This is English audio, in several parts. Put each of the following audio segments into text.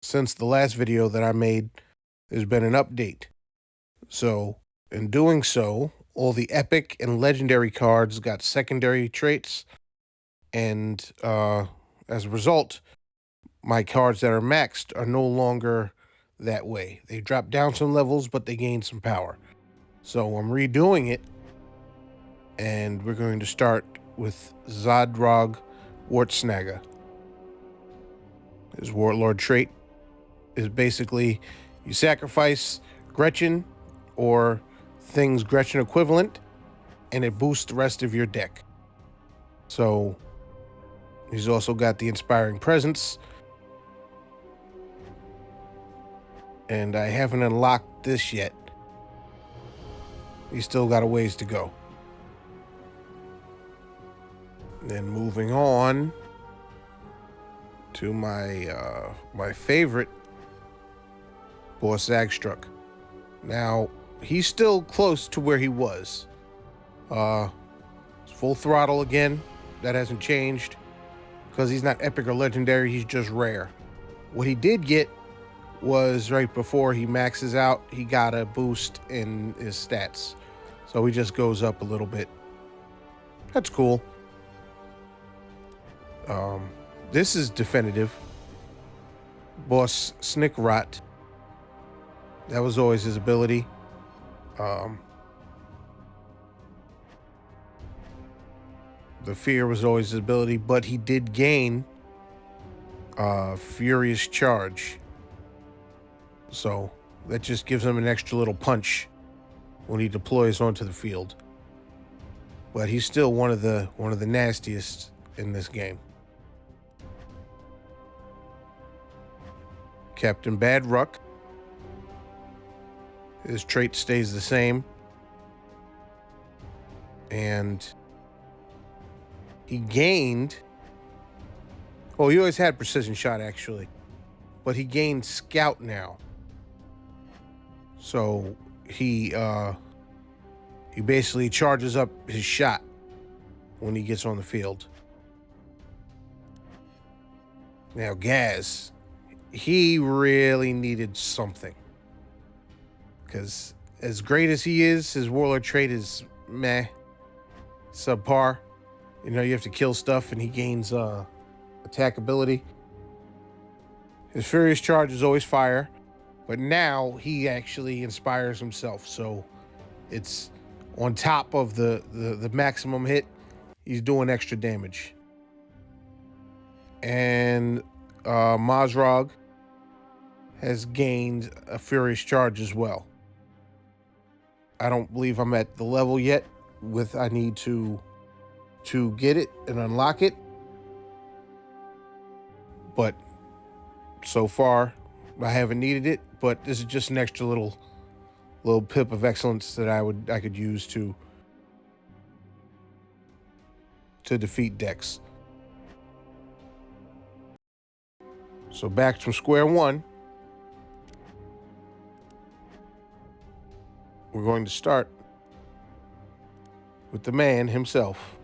Since the last video that I made, there's been an update. So, in doing so, all the epic and legendary cards got secondary traits, and as a result, my cards that are maxed are no longer that way. They drop down some levels, but they gain some power. So I'm redoing it, and we're going to start with Zadrog Wartsnaga. His warlord trait is basically you sacrifice Gretchen or things Gretchen equivalent, and it boosts the rest of your deck. So he's also got the Inspiring Presence. And I haven't unlocked this yet. He's still got a ways to go. Then moving on to my favorite, Boss Zagstruck. Now, he's still close to where he was. It's full throttle again. That hasn't changed. Because he's not epic or legendary, he's just rare. What he did get was right before he maxes out, he got a boost in his stats. So he just goes up a little bit. That's cool. This is definitive. Boss Snickrot. That was always his ability. The fear was always his ability, but he did gain Furious Charge. So that just gives him an extra little punch when he deploys onto the field. But he's still one of the nastiest in this game. Captain Bad Ruck. His trait stays the same. And he gained... Oh, he always had Precision Shot, actually. But he gained Scout now. So he basically charges up his shot when he gets on the field. Now, Gaz, he really needed something. Because as great as he is, his warlord trait is meh, subpar. You know, you have to kill stuff and he gains attack ability. His Furious Charge is always fire, but now he actually inspires himself. So it's on top of the maximum hit, he's doing extra damage. And Mazrog has gained a Furious Charge as well. I don't believe I'm at the level yet I need to get it and unlock it. But so far, I haven't needed it, but this is just an extra little pip of excellence that I could use to defeat decks. So back from square one. We're going to start with the man himself.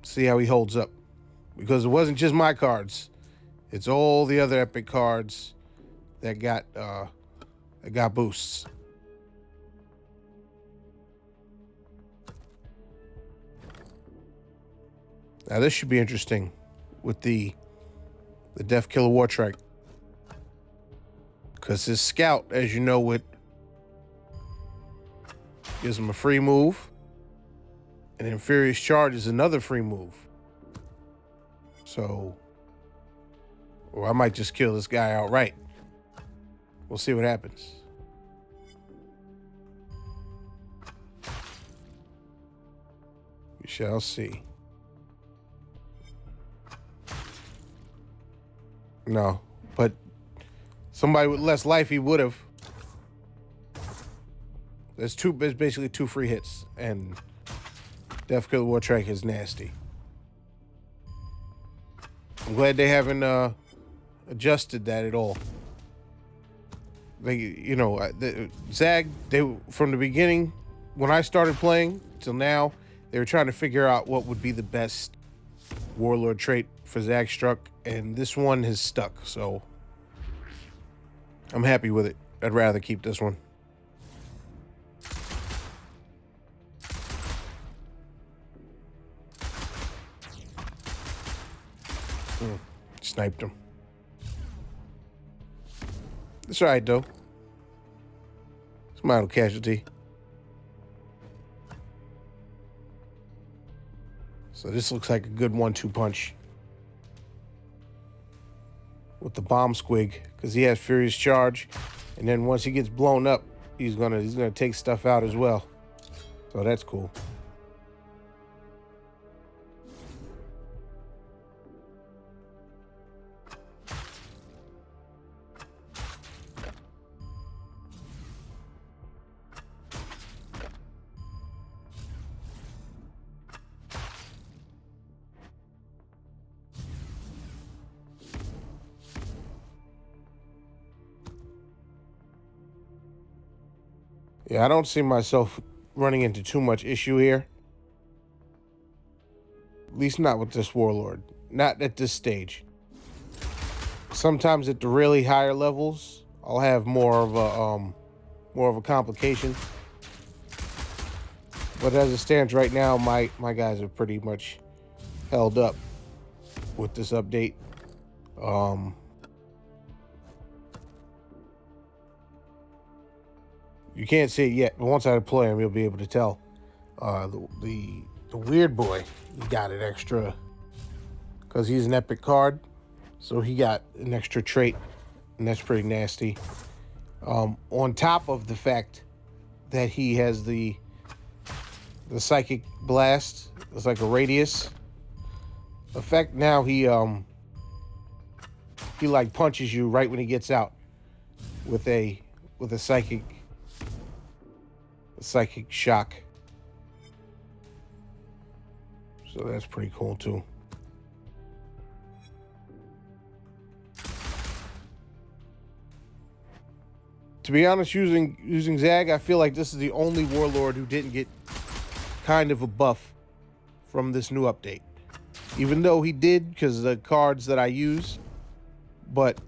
See how he holds up. Because it wasn't just my cards. It's all the other epic cards that got boosts. Now this should be interesting with the Death Killer Wartrike. Because his Scout, as you know, gives him a free move. And then Furious Charge is another free move. So, or I might just kill this guy outright. We'll see what happens. We shall see. No, but somebody with less life, he would have. There's basically two free hits, and Death Killer Wartrike is nasty. I'm glad they haven't adjusted that at all. They, you know, Zag, they from the beginning, when I started playing till now, they were trying to figure out what would be the best warlord trait for Zagstruck, and this one has stuck, so I'm happy with it. I'd rather keep this one. Sniped him. It's all right, though. It's a mild casualty. So this looks like a good 1-2 punch with the bomb squig, because he has furious charge, and then once he gets blown up, he's gonna take stuff out as well. So that's cool. Yeah, I don't see myself running into too much issue here. At least not with this warlord. Not at this stage. Sometimes at the really higher levels, I'll have more of a complication. But as it stands right now, my guys are pretty much held up with this update. You can't see it yet, but once I play him, you'll be able to tell. The weird boy, he got an extra, because he's an epic card, so he got an extra trait, and that's pretty nasty. On top of the fact that he has the psychic blast, it's like a radius effect. Now he like punches you right when he gets out with a psychic shock. So that's pretty cool too. To be honest, using Zag, I feel like this is the only warlord who didn't get kind of a buff from this new update. Even though he did, because of the cards that I use. But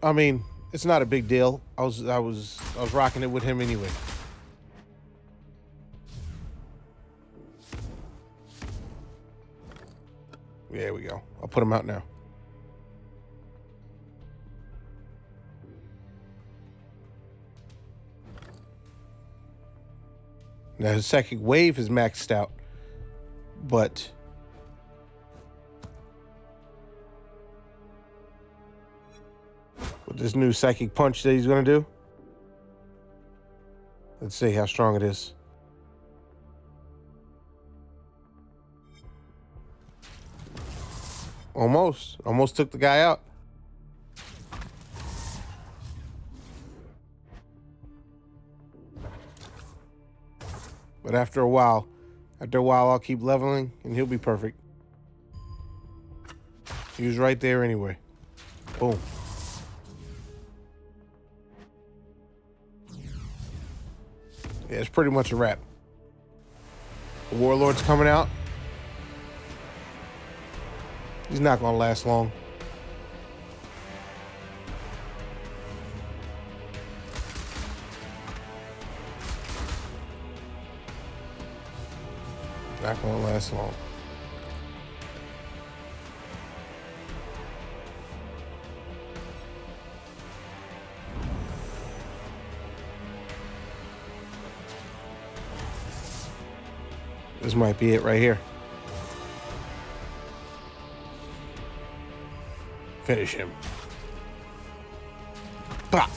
I mean, it's not a big deal. I was rocking it with him anyway. There we go. I'll put him out now. Now his psychic wave is maxed out, but with this new psychic punch that he's gonna do, let's see how strong it is. Almost took the guy out. But after a while, I'll keep leveling and he'll be perfect. He was right there anyway. Boom. Yeah, it's pretty much a wrap. The warlord's coming out. He's not gonna last long. Not gonna last long. This might be it right here. Finish him. Pop.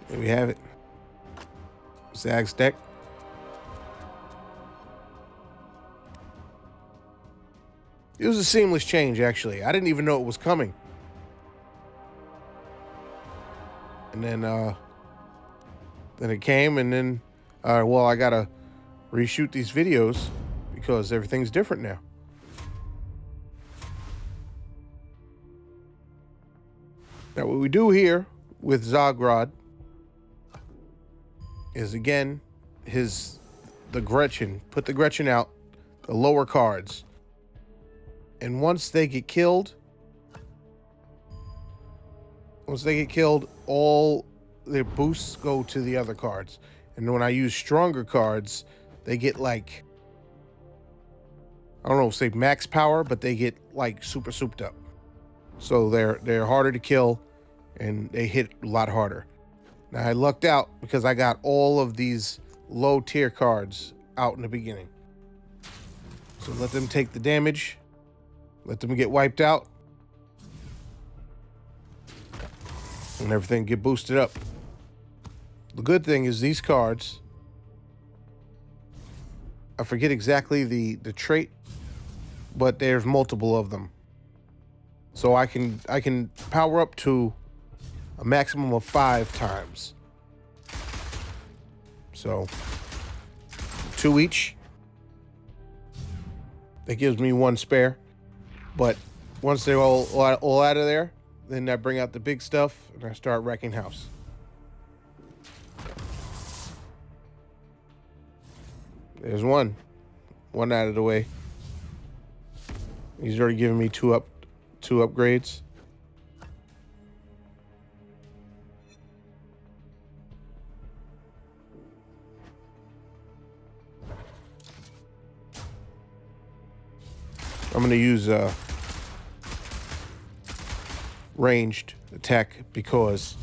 There we have it. Zag's deck. It was a seamless change, actually. I didn't even know it was coming. And then it came, and then, well, I gotta reshoot these videos because everything's different now. Now, what we do here with Zogrod is, again, the Gretchen. Put the Gretchen out, the lower cards. And once they get killed, all their boosts go to the other cards. And when I use stronger cards, they get like, I don't know, say max power, but they get like super souped up. So they're harder to kill and they hit a lot harder. Now, I lucked out because I got all of these low tier cards out in the beginning. So let them take the damage. Let them get wiped out. And everything get boosted up. The good thing is these cards, I forget exactly the trait, but there's multiple of them. So I can power up to a maximum of 5 times. So 2 each. That gives me 1 spare. But once they're all out of there, then I bring out the big stuff and I start wrecking house. There's one out of the way. He's already given me 2 upgrades. I'm going to use ranged attack because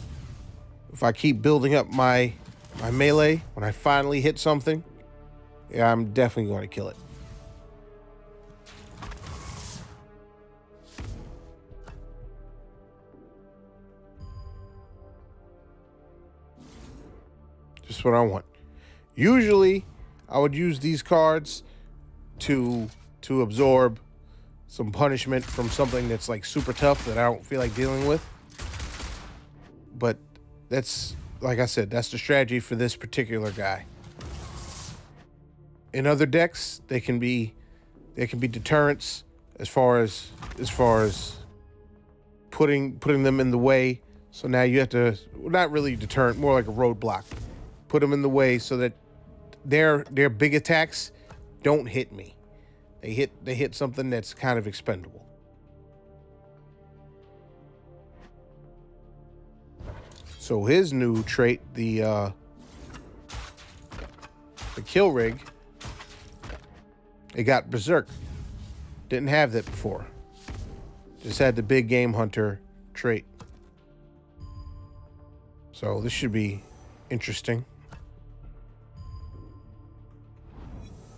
if I keep building up my melee, when I finally hit something, yeah, I'm definitely going to kill it. Just what I want. Usually, I would use these cards to absorb some punishment from something that's like super tough that I don't feel like dealing with. But that's, like I said, that's the strategy for this particular guy. In other decks, they can be deterrents as far as putting them in the way. So now you have to, not really deterrent, more like a roadblock. Put them in the way so that their big attacks don't hit me. They hit something that's kind of expendable. So his new trait, the kill rig, it got berserk. Didn't have that before. Just had the big game hunter trait. So this should be interesting.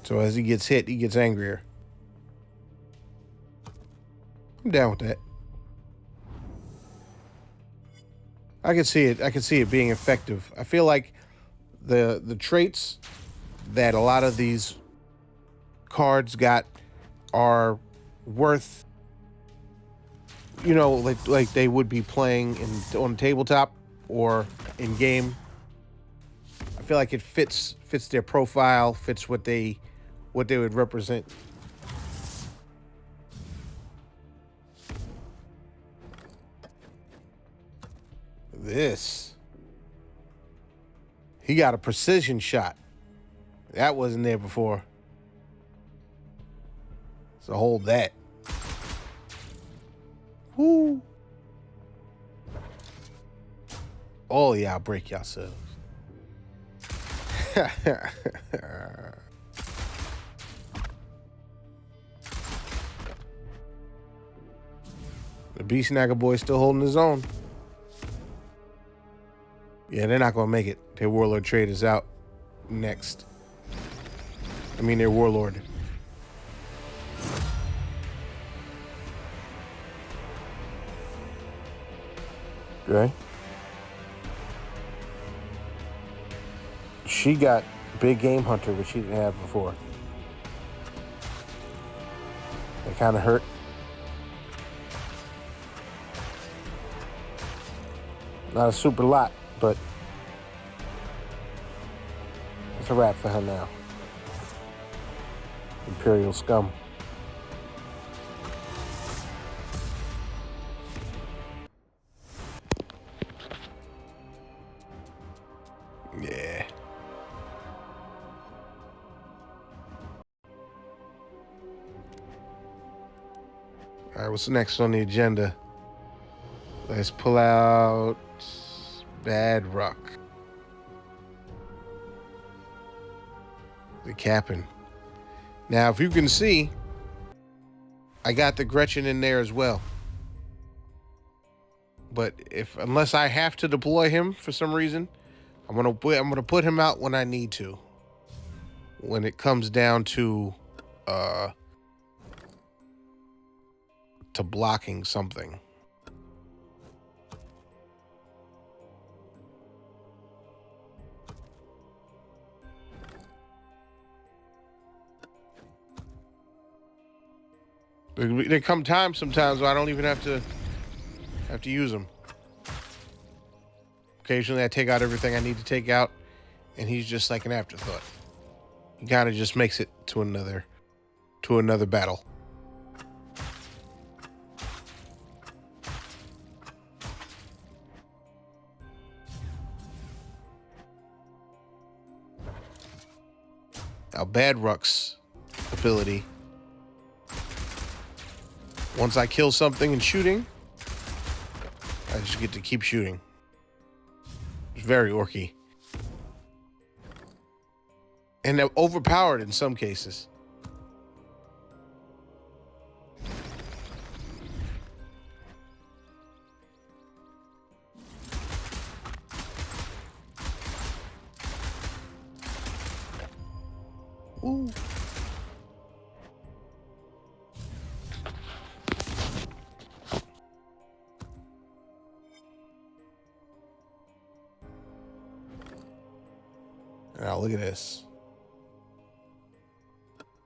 So as he gets hit, he gets angrier. I'm down with that. I can see it being effective. I feel like the traits that a lot of these cards got are worth, you know, like they would be playing on tabletop or in game. I feel like it fits their profile, fits what they would represent. This, he got a precision shot. That wasn't there before. So hold that. Woo. Oh yeah, I'll break yourselves. The Beast Snagger boy still holding his own. Yeah, they're not gonna make it. Their warlord trade is out next. I mean, their warlord. Okay. She got big game hunter, which she didn't have before. That kind of hurt. Not a super lot, but it's a wrap for her now. Imperial scum. All right, what's next on the agenda? Let's pull out Bad Rock. The Captain. Now, if you can see, I got the Gretchen in there as well. But unless I have to deploy him for some reason, I'm gonna put him out when I need to. When it comes down to blocking something. There come times sometimes where I don't even have to use them. Occasionally I take out everything I need to take out, and he's just like an afterthought. He kind of just makes it to another battle. Now Bad Ruck's ability. Once I kill something and shooting, I just get to keep shooting. It's very orky. And they're overpowered in some cases. Ooh. Now look at this.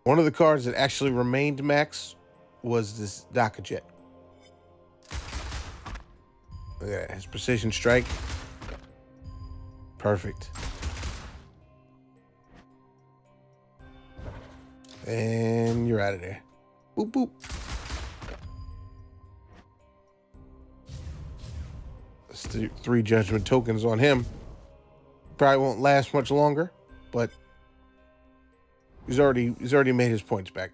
One of the cards that actually remained max was this Daka Jet. Look at that. His precision strike. Perfect. And you're out of there. Boop, boop. That's 3 judgment tokens on him. Probably won't last much longer, but he's already made his points back.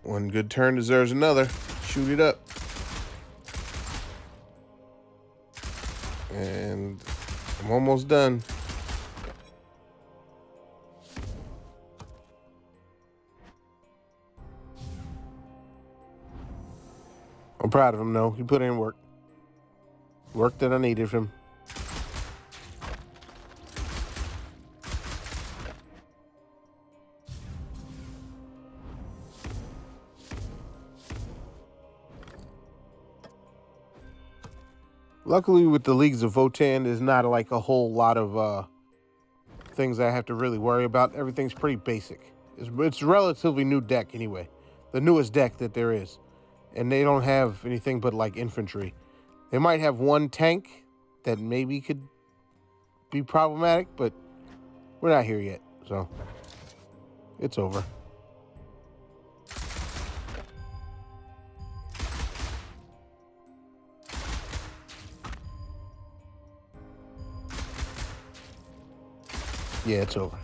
One good turn deserves another. Shoot it up. And I'm almost done. I'm proud of him, though. He put in work. Work that I needed from him. Luckily, with the Leagues of Votan, there's not like a whole lot of things I have to really worry about. Everything's pretty basic. It's a relatively new deck anyway. The newest deck that there is. And they don't have anything but like infantry. They might have one tank that maybe could be problematic, but we're not here yet, so it's over. Yeah, it's over.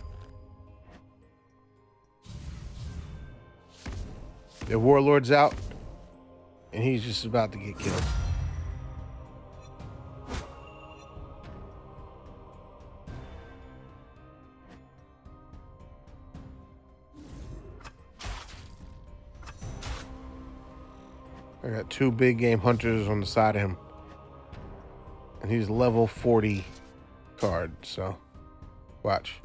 The warlord's out, and he's just about to get killed. I got 2 big game hunters on the side of him, and he's level 40 card, so watch.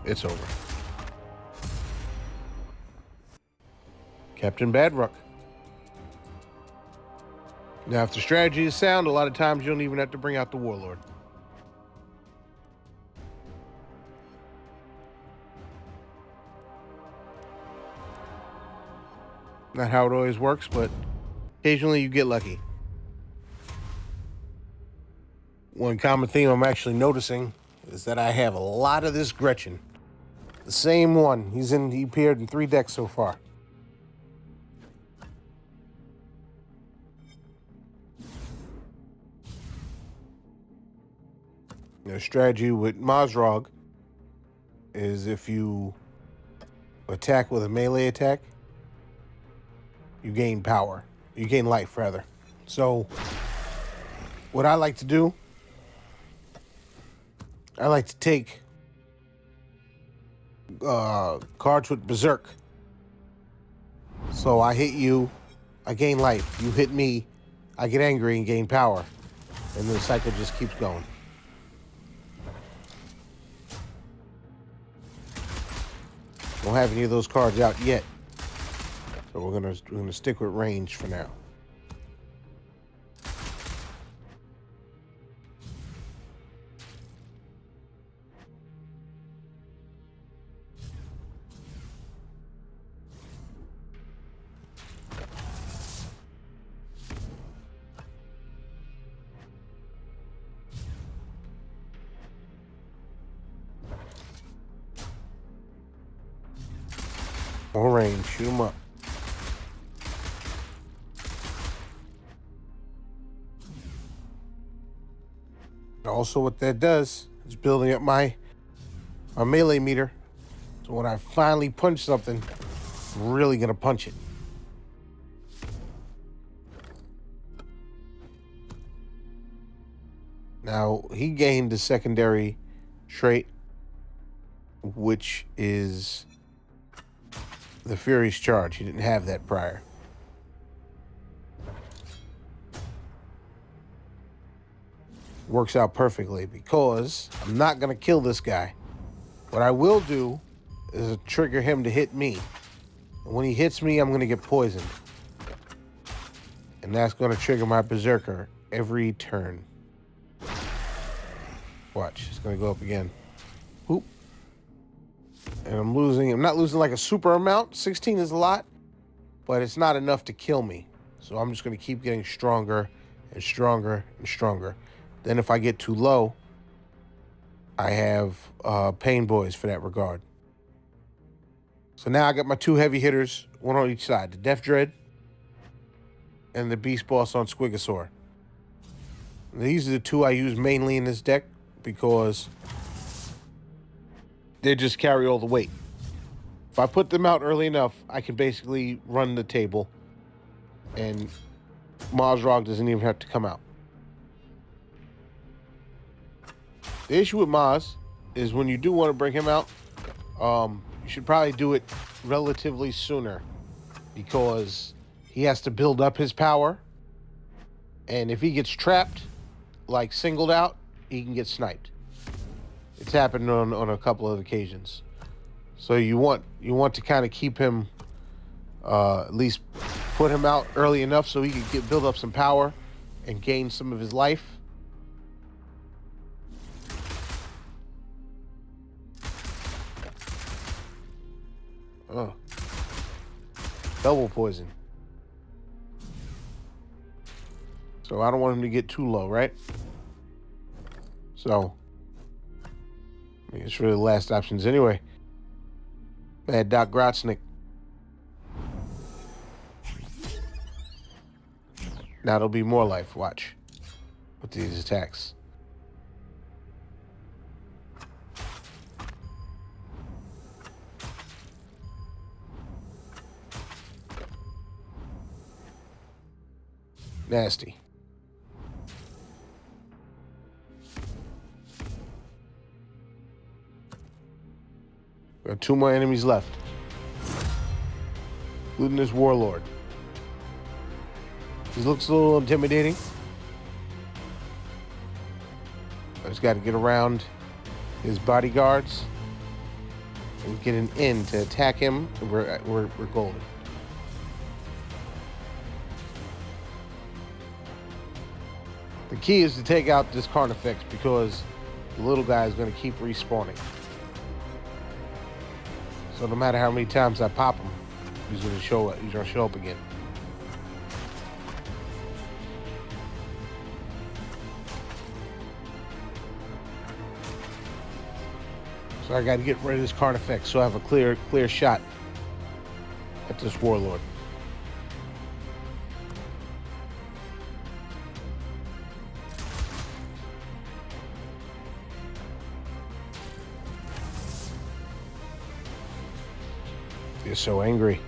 It's over. Captain Badrock. Now, if the strategy is sound, a lot of times you don't even have to bring out the warlord. Not how it always works, but occasionally you get lucky. One common theme I'm actually noticing is that I have a lot of this Gretchen. The same one. He appeared in 3 decks so far. The strategy with Mazrog is if you attack with a melee attack, you gain power. You gain life, rather. So, what I like to do, I like to take cards with Berserk. So I hit you, I gain life. You hit me, I get angry and gain power. And the cycle just keeps going. Don't have any of those cards out yet. So we're gonna stick with range for now. More range, shoot them up. Also, what that does is building up my melee meter. So when I finally punch something, I'm really gonna punch it. Now, he gained a secondary trait, which is the Fury's Charge. He didn't have that prior. Works out perfectly because I'm not going to kill this guy. What I will do is trigger him to hit me. And when he hits me, I'm going to get poisoned. And that's going to trigger my Berserker every turn. Watch, it's going to go up again. Whoop. And I'm not losing like a super amount. 16 is a lot, but it's not enough to kill me. So I'm just going to keep getting stronger and stronger and stronger. Then if I get too low, I have Pain Boys for that regard. So now I got my 2 heavy hitters, one on each side. The Death Dread and the Beast Boss on Squigosaur. These are the 2 I use mainly in this deck because they just carry all the weight. If I put them out early enough, I can basically run the table and Mazrog doesn't even have to come out. The issue with Maz is when you do want to bring him out, you should probably do it relatively sooner because he has to build up his power. And if he gets trapped, like singled out, he can get sniped. It's happened on a couple of occasions. So you want to kind of keep him, at least put him out early enough so he can build up some power and gain some of his life. Oh. Double poison. So I don't want him to get too low, right? So I mean, it's really the last options anyway. Bad Doc Grotznik. Now there'll be more life, watch. With these attacks. Nasty. We have 2 more enemies left, including this warlord. He looks a little intimidating. I just got to get around his bodyguards and get an in to attack him. We're golden. The key is to take out this Carnifex because the little guy is going to keep respawning. So no matter how many times I pop him, He's gonna show up. He's gonna show up again. So I got to get rid of this card effect so I have a clear shot at this warlord. You're so angry.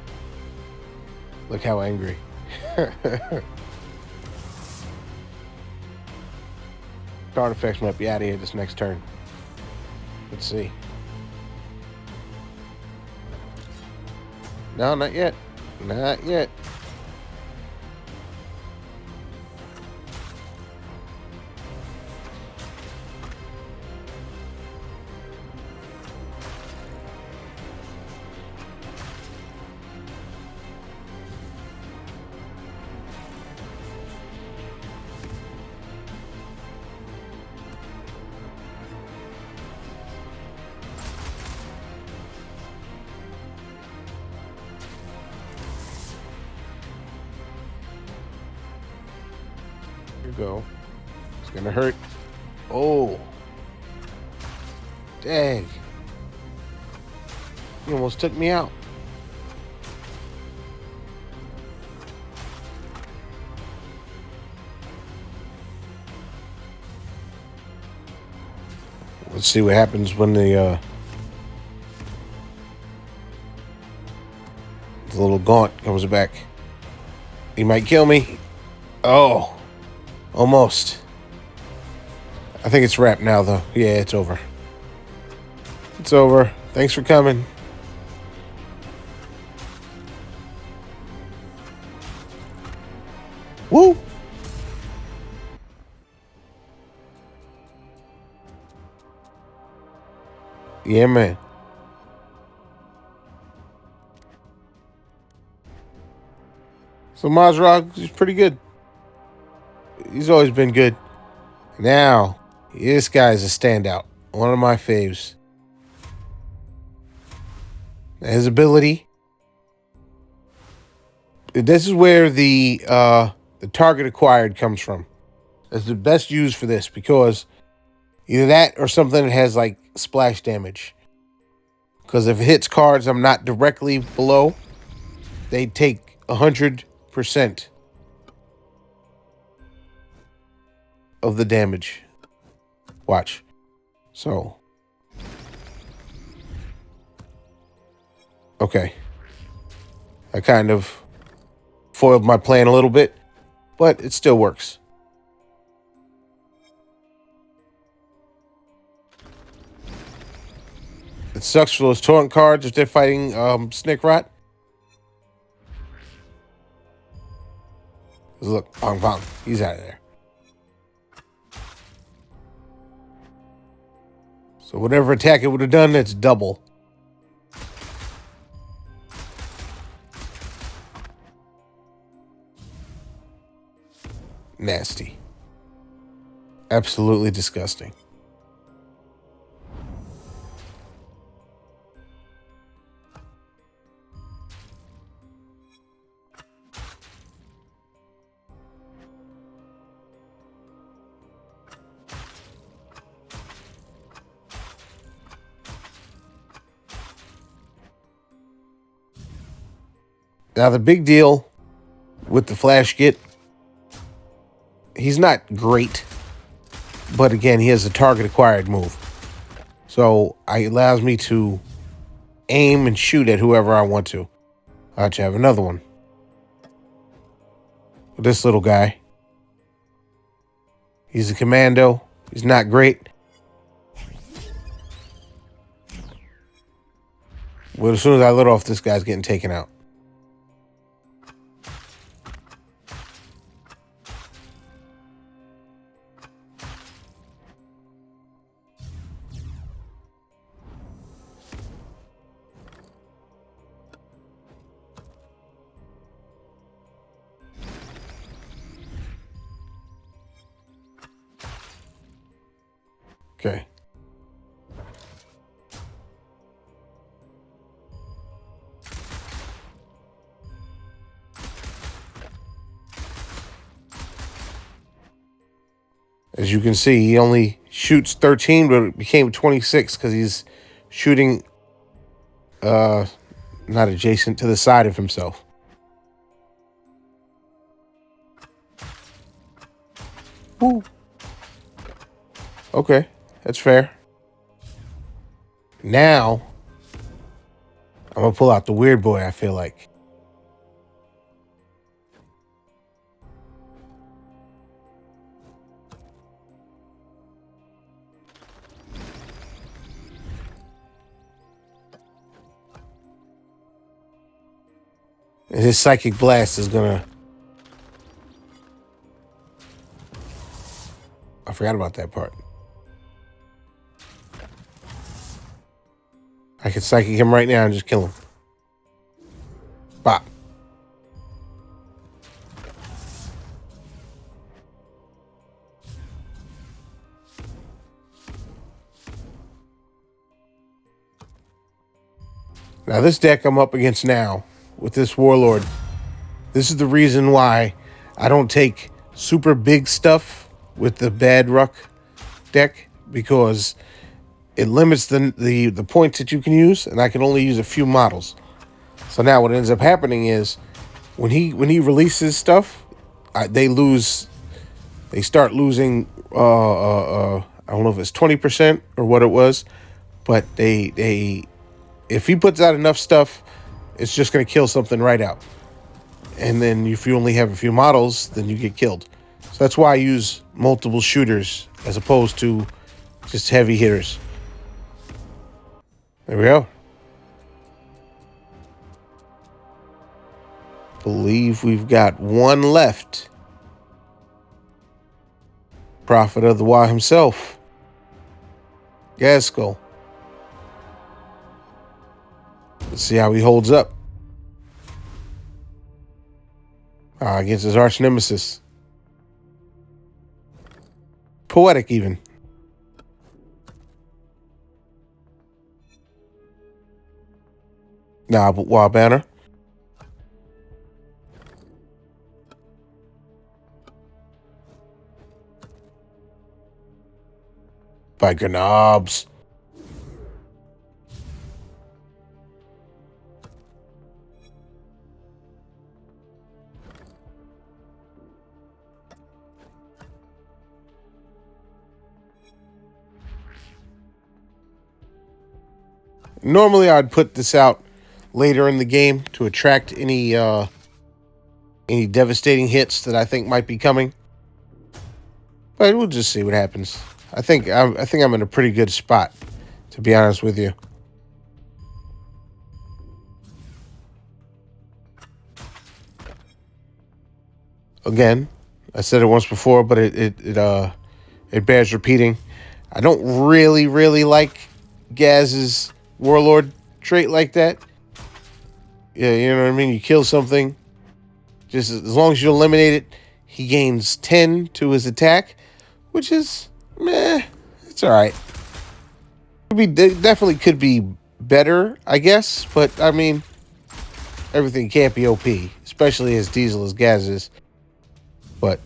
Look how angry. Card effects might be out of here this next turn. Let's see. No, not yet. Not yet. Here we go. It's gonna hurt. Oh. Dang. He almost took me out. Let's see what happens when the little gaunt comes back. He might kill me. Oh. Almost. I think it's wrapped now, though. Yeah, it's over. It's over. Thanks for coming. Woo! Yeah, man. So Mazrog is pretty good. He's always been good. Now, this guy's a standout. One of my faves. His ability. This is where the target acquired comes from. It's the best use for this because either that or something that has like splash damage. Because if it hits cards I'm not directly below, they take 100% of the damage. Watch. So. Okay. I kind of foiled my plan a little bit, but it still works. It sucks for those torrent cards if they're fighting Snickrot. Look, bong bong. He's out of there. So whatever attack it would have done, it's double. Nasty. Absolutely disgusting. Now the big deal with the Flash Git, he's not great, but again, he has a target acquired move. So it allows me to aim and shoot at whoever I want to. I actually have another one. This little guy. He's a commando. He's not great. Well, as soon as I let off, this guy's getting taken out. Okay. As you can see, he only shoots 13, but it became 26 because he's shooting not adjacent to the side of himself. Ooh. Okay, that's fair. Now, I'm gonna pull out the weird boy, I feel like. And his psychic blast is gonna... I forgot about that part. I could psychic him right now and just kill him. Bop. Now this deck I'm up against now with this warlord, this is the reason why I don't take super big stuff with the bad ruck deck, because it limits the points that you can use, and I can only use a few models. So now what ends up happening is when he releases stuff, they start losing. I don't know if it's 20% or what it was, but they if he puts out enough stuff, it's just going to kill something right out. And then if you only have a few models, then you get killed. So that's why I use multiple shooters as opposed to just heavy hitters. There we go. Believe we've got one left. Prophet of the Wa himself, Gaskell. Let's see how he holds up against his arch nemesis. Poetic, even. Nah, but Wa Banner. By Knobs. Normally, I'd put this out later in the game to attract any devastating hits that I think might be coming. But we'll just see what happens. I think I'm in a pretty good spot, to be honest with you. Again, I said it once before, but it bears repeating. I don't really like Gaz's warlord trait like that. Yeah, you know what I mean? You kill something, just as long as you eliminate it, he gains 10 to his attack, which is meh. It's all right. Definitely could be better, I guess, but I mean, everything can't be OP, especially as diesel as Gaz is. But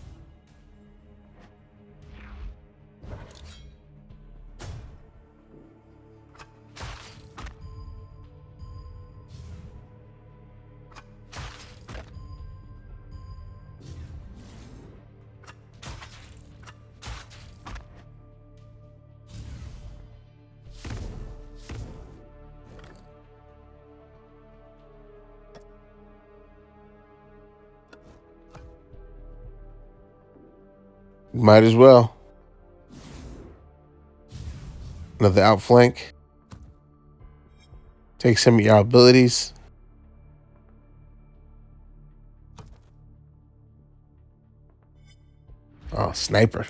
might as well. Another outflank. Take some of your abilities. Oh, sniper.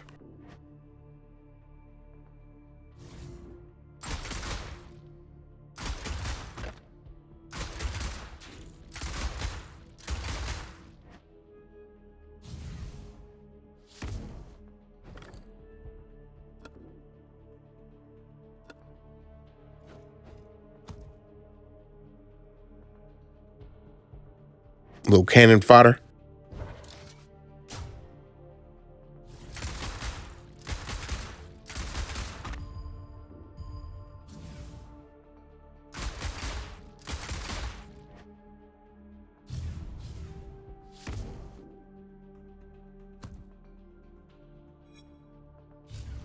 Little cannon fodder.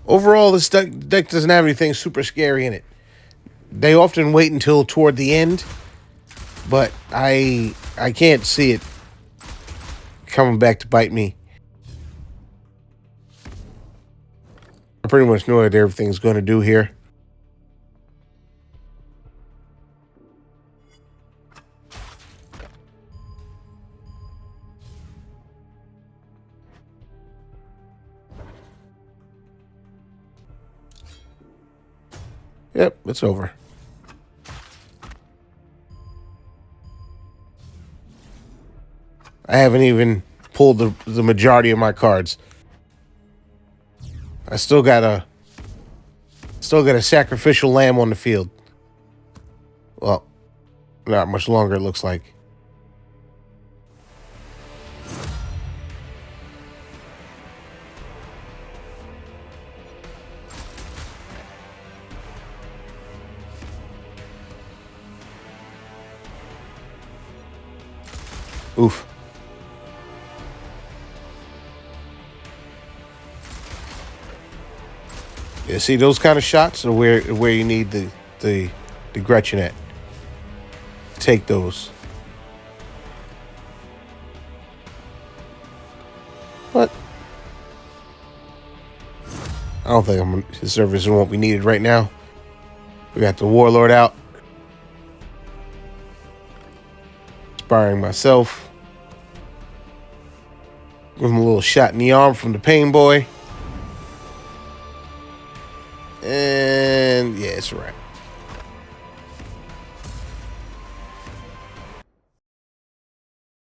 Overall, this deck doesn't have anything super scary in it. They often wait until toward the end, but I can't see it coming back to bite me. I pretty much know what everything's going to do here. Yep, it's over. I haven't even pulled the majority of my cards. I still got a sacrificial lamb on the field. Well, not much longer, it looks like. Oof. Yeah, see, those kind of shots are where you need the Gretchen at. Take those. But I don't think his services won't be needed right now. We got the warlord out. Inspiring myself. Give him a little shot in the arm from the pain boy. And yeah, it's a wrap.